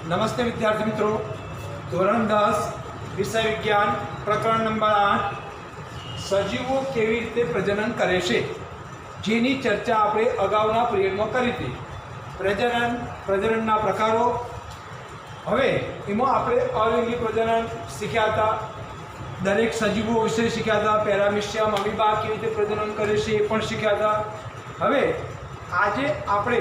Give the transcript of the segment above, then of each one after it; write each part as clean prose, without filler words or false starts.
નમસ્તે વિદ્યાર્થી મિત્રો, ધોરણ 10 વિષય વિજ્ઞાન પ્રકરણ નંબર 8 સજીવો કેવી રીતે પ્રજનન કરે છે જેની ચર્ચા આપણે અગાઉના પિરિયડમાં કરી હતી. પ્રજનનના પ્રકારો. હવે એમાં આપણે અલિંગી પ્રજનન શીખ્યા હતા, દરેક સજીવો વિશે શીખ્યા હતા, પેરામીશિયમ અમીબા કેવી રીતે પ્રજનન કરે છે એ પણ શીખ્યા હતા. હવે આજે આપણે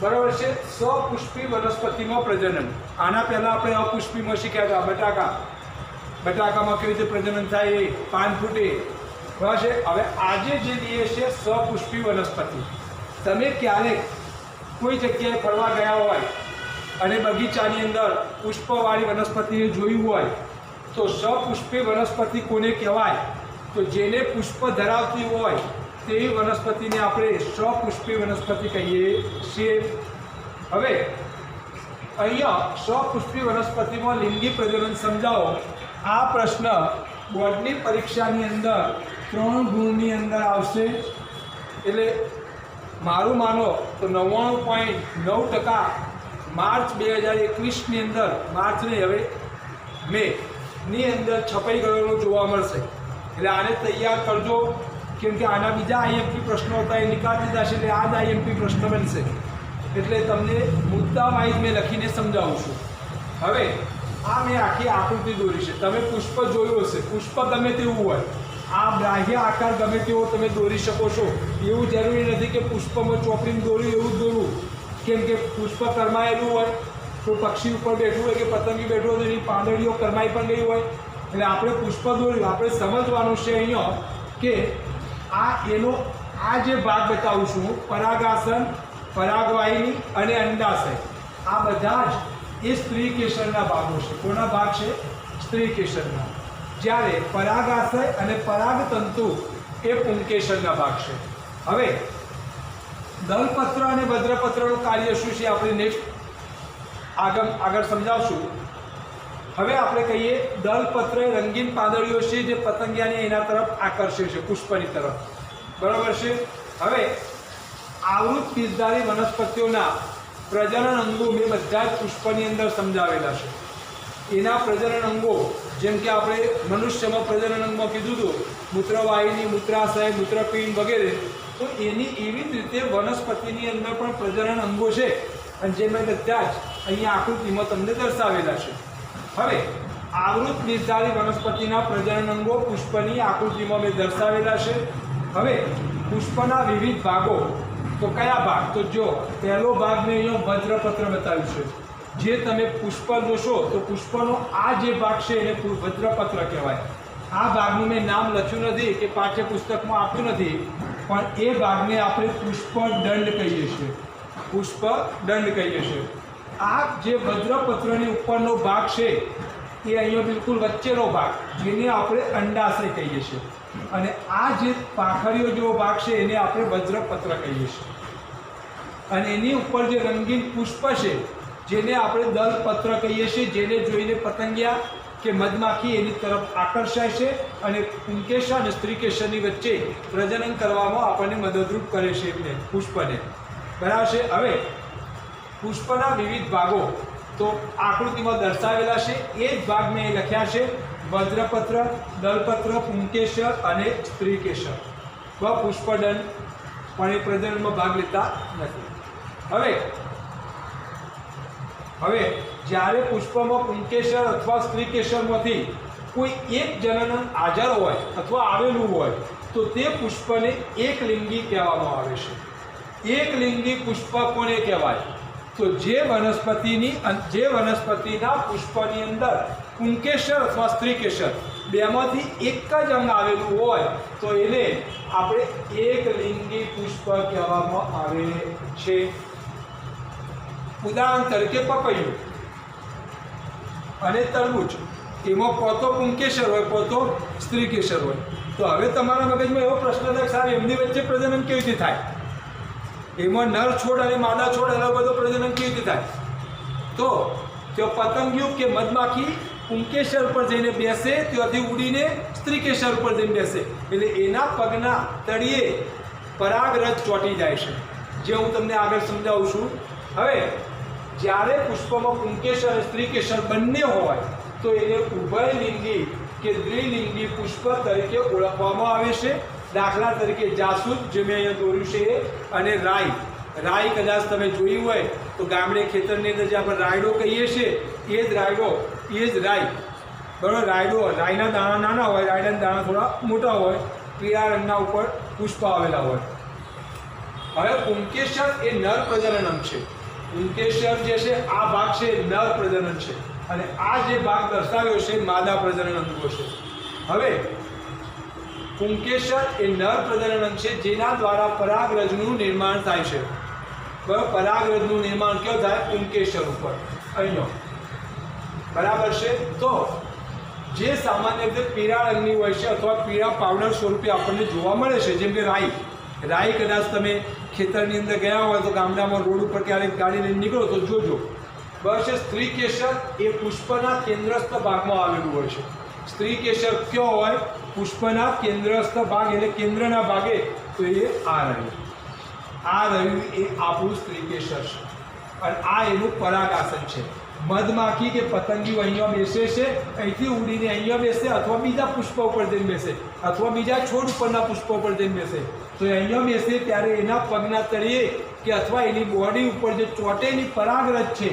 બરાબર છે સપુષ્પી વનસ્પતિમાં પ્રજનન. આના પહેલાં આપણે અપુષ્પીમાં શીખ્યા હતા, બટાકામાં કેવી રીતે પ્રજનન થાય, પાન ફૂટે, બરાબર છે. હવે આજે જે લઈએ છે સપુષ્પી વનસ્પતિ. તમે ક્યારેક કોઈ જગ્યાએ ફરવા ગયા હોય અને બગીચાની અંદર પુષ્પવાળી વનસ્પતિને જોયું હોય તો સપુષ્પી વનસ્પતિ કોને કહેવાય? તો જેને પુષ્પ ધરાવતી હોય તેવી વનસ્પતિને આપણે સપુષ્પી વનસ્પતિ કહીએ છીએ. હવે અહીંયા સપુષ્પી વનસ્પતિમાં લિંગી પ્રજનન સમજાવો. આ પ્રશ્ન બોર્ડની પરીક્ષાની અંદર 3 ગુણની અંદર આવશે. એટલે મારું માનો તો 99.9% માર્ચ 2021ની અંદર, માર્ચ નહીં હવે મેની અંદર છપાઈ ગયેલો જોવા મળશે. એટલે આને તૈયાર કરજો, કેમ કે આના બીજા આઈએમપી પ્રશ્નો હતા એ નીકાળી દીધા છે, એટલે આ જ આઈએમપી પ્રશ્ન બનશે. એટલે તમને મુદ્દા વાઇઝ મેં લખીને સમજાવું છું. હવે આ મેં આખી આકૃતિ દોરી છે. તમે પુષ્પ જોયું હશે, પુષ્પ ગમે તેવું હોય, આ બાહ્ય આકાર ગમે તેવો તમે દોરી શકો છો. એવું જરૂરી નથી કે પુષ્પમાં ચોપડીમાં દોર્યું એવું જ દોરવું, કેમ કે પુષ્પ કરમાયેલું હોય, કોઈ પક્ષી ઉપર બેઠું હોય કે પતંગી બેઠું હોય તો એની પાંદડીઓ કરમાઈ પણ ગઈ હોય. એટલે આપણે પુષ્પ દોર્યું, આપણે સમજવાનું છે અહીંયા કે આ જે ભાગ બતાવું છું, પરાગાસન, પરાગવાહિની અને અંડાશય, આ બધા જ એ સ્ત્રી કેસરના ભાગો છે. કોના ભાગ છે? સ્ત્રી કેસરના. જ્યારે પરાગાશય અને પરાગતંતુ એ પુંકેસરના ભાગ છે. હવે દલપત્ર અને ભદ્રપત્રનું કાર્ય શું છે આપણે નેક્સ્ટ આગળ સમજાવશું. હવે આપણે કહીએ દલપત્ર રંગીન પાંદડીઓ છે જે પતંગિયાને એના તરફ આકર્ષે છે, પુષ્પની તરફ, બરાબર છે. હવે આવૃત બીજધારી વનસ્પતિઓના પ્રજનન અંગો મેં બધા જ પુષ્પની અંદર સમજાવેલા છે. એના પ્રજનન અંગો જેમ કે આપણે મનુષ્યમાં પ્રજનન અંગમાં કીધું હતું, મૂત્રવાહિની, મૂત્રાશય, મૂત્રપિંડ વગેરે, તો એની એવી જ રીતે વનસ્પતિની અંદર પણ પ્રજનન અંગો છે, અને જે મેં બધા જ અહીંયા આકૃતિમાં તમને દર્શાવેલા છે. હવે આવૃત બીજધારી વનસ્પતિના પ્રજનન અંગો પુષ્પની આકૃતિમાં મેં દર્શાવેલા છે. હવે પુષ્પના વિવિધ ભાગો, તો કયા ભાગ? તો જો પહેલો ભાગ મેં અહીંયા ભદ્રપત્ર બતાવ્યું છે. જે તમે પુષ્પ જોશો તો પુષ્પનો આ જે ભાગ છે એને ભદ્રપત્ર કહેવાય. આ ભાગનું મેં નામ લખ્યું નથી કે પાઠ્યપુસ્તકમાં આપ્યું નથી, પણ એ ભાગને આપણે પુષ્પદંડ કહીએ છીએ. પુષ્પદંડ કહીએ છીએ. આ જે ભદ્રપત્રની ઉપરનો ભાગ છે એ અહીંયા બિલકુલ વચ્ચેનો ભાગ, જેને આપણે અંડાશય કહીએ છીએ, અને આ જે પાંખડીઓ જેવો ભાગ છે એને આપણે ભદ્રપત્ર કહીએ છીએ. અને એની ઉપર જે રંગીન પુષ્પ છે જેને આપણે દલપત્ર કહીએ છીએ, જેને જોઈને પતંગિયા કે મધમાખી એની તરફ આકર્ષાય છે અને પુંકેસર અને સ્ત્રીકેસરની વચ્ચે પ્રજનન કરવામાં આપણને મદદરૂપ કરે છે એમને, પુષ્પને, બરાબર છે. હવે પુષ્પના વિવિધ ભાગો તો આકૃતિમાં દર્શાવેલા છે. એ જ ભાગ મેં લખ્યા છે: ભદ્રપત્ર, દલપત્ર, પુંકેસર અને સ્ત્રીકેસર. પુષ્પદંડ પણ એ પ્રજનનમાં ભાગ લેતા નથી. હવે જ્યારે પુષ્પમાં પુંકેસર અથવા સ્ત્રીકેસરમાંથી કોઈ એક જનન હાજર હોય અથવા આવેલું હોય તો તે પુષ્પને એકલિંગી કહેવામાં આવે છે. એકલિંગી પુષ્પ કોને કહેવાય? તો જે વનસ્પતિના પુષ્પની અંદર પુંકેસર અથવા સ્ત્રીકેસર બેમાંથી એક જ અંગ આવેલું હોય તો એને આપણે એકલિંગી પુષ્પ કહેવામાં આવે છે. ઉદાહરણ તરીકે પપૈયું અને તરબૂચ, એમાં કોતો પુંકેસર હોય, કોતો સ્ત્રીકેસર હોય. તો હવે તમારા મગજમાં એવો પ્રશ્ન થાય, સાહેબ એમની વચ્ચે પ્રજનન કેવી રીતે થાય? એમાં નર છોડ અને માદા છોડ એનો બધો પ્રજનન કેવી રીતે થાય? તો તે પતંગિયું કે મધમાખી પુંકેસર ઉપર જઈને બેસે, ત્યાંથી ઉડીને સ્ત્રીકેસર ઉપર જઈને બેસે, એટલે એના પગના તળિયે પરાગરજ ચોંટી જાય છે, જે હું તમને આગળ સમજાવું છું. હવે જ્યારે પુષ્પમાં પુંકેસર અને સ્ત્રીકેસર બંને હોય તો એને ઉભયલિંગી કે દ્વિલિંગી પુષ્પ તરીકે ઓળખવામાં આવે છે. દાખલા તરીકે જાસૂદ, જે મેં અહીંયા દોર્યું છે એ, અને રાઈ. રાઈ કદાચ તમે જોઈ હોય તો ગામડે ખેતરની અંદર જે આપણે રાયડો કહીએ છીએ એ જ રાયડો, એ જ રાઈ. બરાબર, રાયડો, રાઈના દાણા નાના હોય, રાયડાના દાણા થોડા મોટા હોય, પીળા રંગના ઉપર પુષ્પ આવેલા હોય. હવે પુંકેસર એ નર પ્રજનન અંગ છે. પુંકેસર જે છે આ ભાગ છે નર પ્રજનન છે, અને આ જે ભાગ દર્શાવ્યો છે માદા પ્રજનન અંગો છે. હવે પુંકેસર એ નર પ્રજનન અંગ છે જેના દ્વારા પરાગરજનું નિર્માણ થાય છે. બરાબર, પરાગરજનું નિર્માણ ક્યાં થાય? પુંકેસર ઉપર, અહીંયા. બરાબર છે. તો જે સામાન્ય રીતે પીળા રંગની હોય છે અથવા પીળા પાવડર સ્વરૂપે આપણને જોવા મળે છે, જેમ કે રાઈ. રાઈ કદાચ તમે ખેતરની અંદર ગયા હોય તો ગામડામાં રોડ ઉપર ક્યારેક ગાડી લઈને નીકળો તો જોજો. બસ, સ્ત્રીકેસર એ પુષ્પના કેન્દ્રસ્થ ભાગમાં આવેલું હોય છે. સ્ત્રીકેસર કયો હોય? પુષ્પના કેન્દ્રસ્થ ભાગ, એટલે કેન્દ્રના ભાગે. તો એ આ રહ્યું, આ રહ્યું એ આપણું સ્ત્રીકેસર છે, અને આ એનું પરાગાસન છે. મધમાખી કે પતંગીઓ અહીંયા બેસે છે, અહીંથી ઉડીને અહીંયા બેસે, અથવા બીજા પુષ્પ ઉપર જઈને બેસે, અથવા બીજા છોડ ઉપરના પુષ્પ ઉપર જઈને બેસે. તો અહીંયા બેસે ત્યારે એના પગના તળિયે કે અથવા એની બોડી ઉપર જે ચોટેલી પરાગરજ છે,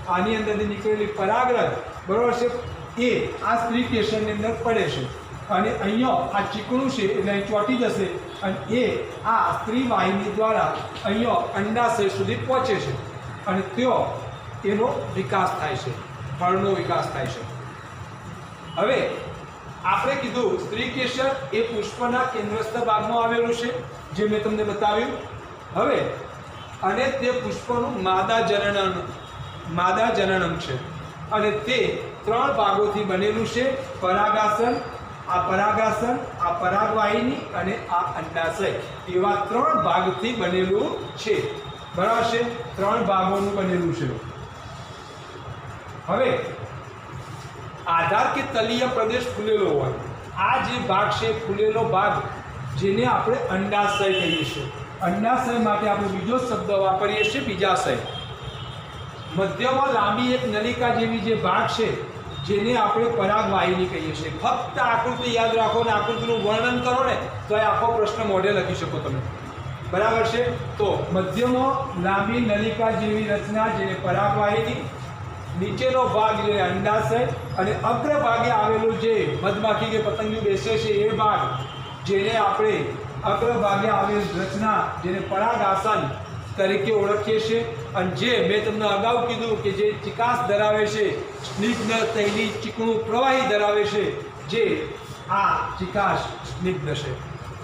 આની અંદરથી નીકળેલી પરાગરજ, બરાબર છે, એ આ સ્ત્રીકેસરની અંદર પડે છે. અને અહીંયા આ ચીકણું છે એટલે અહીં ચોંટી જશે, અને એ આ સ્ત્રી વાહિની દ્વારા અહીંયા અંડાશય સુધી પહોંચે છે, અને ત્યાં એનો વિકાસ થાય છે, ફળનો વિકાસ થાય છે. હવે આપણે કીધું સ્ત્રીકેસર એ પુષ્પના કેન્દ્રસ્થ ભાગમાં આવેલું છે, જે મેં તમને બતાવ્યું. હવે અને તે પુષ્પનું માદા જનનમ છે, અને તે 3 ભાગોથી બનેલું છે. પરાગાસન, આ પરાગાસન, આ પરાગવાહિની અને આ અંડાશય, એવા 3 ભાગથી બનેલું છે. બરાબર છે, 3 ભાગોનું બનેલું છે. હવે આધાર કે તલીય પ્રદેશ ફૂલેલો હોય, આ જે ભાગ છે ફૂલેલો ભાગ, જેને આપણે અંડાશય કહીએ છીએ. અંડાશય માટે આપણે બીજો શબ્દ વાપરીએ છીએ, બીજાશય. મધ્યમાં લાંબી એક નલિકા જેવી જે ભાગ છે જેને આપણે પરાગવાહિની કહીએ છીએ. ફક્ત આકૃતિ યાદ રાખો ને આકૃતિનું વર્ણન કરો ને તો એ આખો પ્રશ્ન મોઢે લખી શકો તમે. બરાબર છે. તો મધ્યમાં લાંબી નલિકા જેવી રચના જેને પરાગવાહિની, નીચેનો ભાગ જે અંડાશય, અને અગ્રભાગે આવેલું જે મધમાખી કે પતંગિયું બેસે છે એ ભાગ, જેને આપણે અગ્રભાગે આવેલ રચના જેને પરાગાસન તરીકે ઓળખીએ છીએ. અને જે મેં તમને અગાઉ કીધું કે જે ચિકાસ ધરાવે છે, સ્નિગ્ધ તૈલી ચીકણું પ્રવાહી ધરાવે છે, જે આ ચિકાસ સ્નિગ્ધ છે,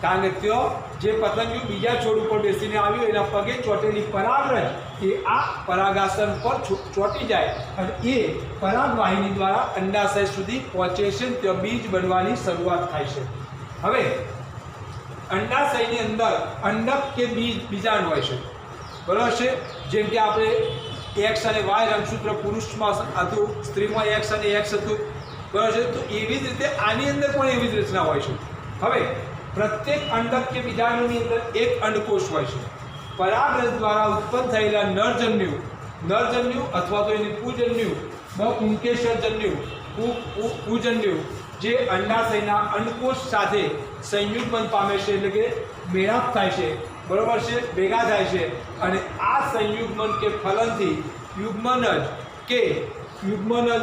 કારણ કે ત્યાં જે પતંગિયું બીજા છોડ ઉપર બેસીને આવ્યું એના પગે ચોટેલી પરાગરજ એ આ પરાગાસન પર ચોંટી જાય, અને એ પરાગવાહિની દ્વારા અંડાશય સુધી પહોંચે છે, ત્યાં બીજ બનવાની શરૂઆત થાય છે. હવે અંડાશયની અંદર અંડક કે બીજાણુ હોય છે. બરાબર છે. જેમ કે આપણે એક્સ અને વાય રંગસૂત્ર પુરુષમાં હતું, સ્ત્રીમાં એક્સ અને એક્સ હતું. બરાબર છે. તો એવી જ રીતે આની અંદર પણ એવી જ રચના હોય છે. હવે પ્રત્યેક અંડક કે બીજાણુની અંદર એક અંડકોષ હોય છે. પરાગરજ દ્વારા ઉત્પન્ન થયેલા નરજન્યુ અથવા તો એની પુંકેસરજન્યુ, જે અંડાશયના અંડકોષ સાથે સંયુગ્મન પામે છે, એટલે કે મેળાપ થાય છે. બરાબર છે, ભેગા થાય છે, અને આ સંયુગ્મન કે ફલનથી યુગ્મનજ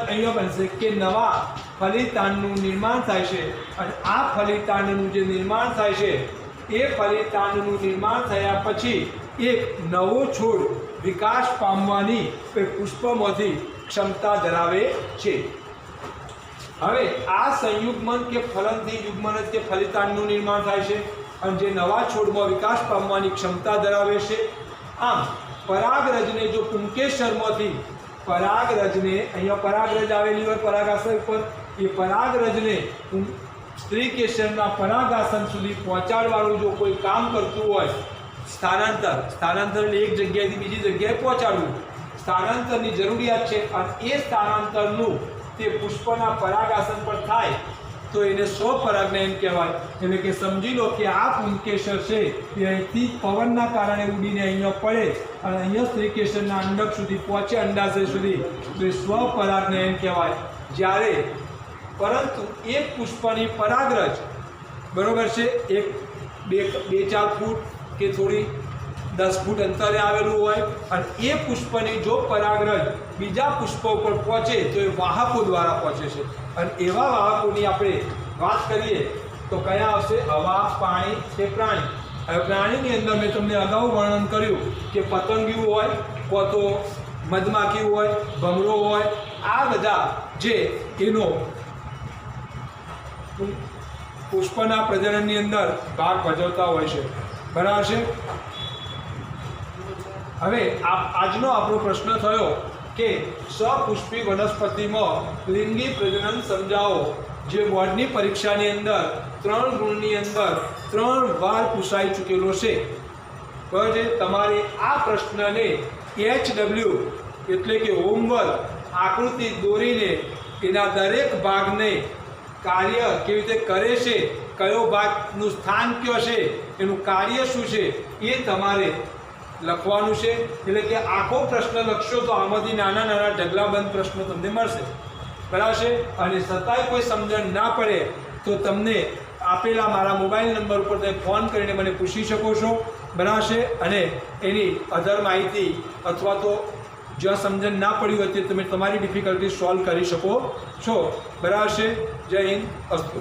અહીંયા બનશે કે નવા ફલિતાંડનું નિર્માણ થાય છે. અને આ ફલિતાંડનું જે નિર્માણ થાય છે એ ફલિતાંડનું નિર્માણ થયા પછી એક નવો છોડ વિકાસ પામવાની પુષ્પમાંથી ક્ષમતા ધરાવે છે. હવે આ સંયુગ્મન કે ફલનથી યુગ્મનજ કે ફલિતાંડનું નિર્માણ થાય છે, અને જે નવા છોડમાં વિકાસ પામવાની ક્ષમતા ધરાવે છે. આમ પરાગરજને જો પુંકેસરમાંથી પરાગરજને, અહીંયા પરાગરજ આવેલી હોય પરાગાસન પર, એ પરાગરજને સ્ત્રીકેસરના પરાગાસન સુધી પહોંચાડવાનું જો કોઈ કામ કરતું હોય, સ્થાનાંતર એક જગ્યાએથી બીજી જગ્યાએ પહોંચાડવું, સ્થાનાંતરની જરૂરિયાત છે, અને એ સ્થાનાંતરનું તે પુષ્પના પરાગાસન પર થાય તો એને સ્વપરાગનયન કહેવાય. એટલે કે સમજી લો કે આ પુંકેસર છે એ અહીંથી પવનના કારણે ઉડીને અહીંયા પડે અને અહીંયા સ્ત્રીકેસરના અંડક સુધી પહોંચે, અંડાશય સુધી, તો એ સ્વપરાગનયન કહેવાય. જ્યારે પરંતુ એક પુષ્પની પરાગરજ બરોબર છે, એક બે 4 ફૂટ કે થોડી 10 ફૂટ અંતરે આવેલું હોય અને એ પુષ્પની જો પરાગરજ બીજા પુષ્પ ઉપર પહોંચે તો એ વાહકો દ્વારા પહોંચે છે. અને એવા વાહકોની આપણે વાત કરીએ તો કયા આવશે? હવા, પાણી કે પ્રાણી. હવે પ્રાણીની અંદર મેં તમને અગાઉ વર્ણન કર્યું કે પતંગિયું હોય, કો તો મધમાખી હોય, ભમરો હોય, આ બધા જે એનો પુષ્પના પ્રજનનની અંદર ભાગ ભજવતા હોય છે. બરાબર છે. હવે આજનો આપણો પ્રશ્ન થયો કે સપુષ્પી વનસ્પતિમાં લિંગી પ્રજનન સમજાવો, જે બોર્ડની પરીક્ષાની અંદર 3 ગુણની અંદર 3 વાર પૂછાઈ ચૂકેલો છે. બરાબર છે. તમારે આ પ્રશ્નને HW એટલે કે હોમવર્ક આકૃતિ દોરીને એના દરેક ભાગને કાર્ય કેવી રીતે કરે છે, કયો ભાગનું સ્થાન કયો છે, એનું કાર્ય શું છે, એ તમારે લખવાનું છે. એટલે કે આખો પ્રશ્ન લખશો તો આમાંથી નાના નાના ઢગલાબંધ પ્રશ્નો તમને મળશે. બરાબર છે. અને છતાંય કોઈ સમજણ ના પડે તો તમને આપેલા મારા મોબાઈલ નંબર ઉપર તમે ફોન કરીને મને પૂછી શકો છો. બરાબર છે. અને એની અધર માહિતી અથવા તો જ્યાં સમજણ ના પડી હોય તે તમે તમારી ડિફિકલ્ટી સોલ્વ કરી શકો છો. બરાબર છે. જય હિન્દ. અસ્તુ.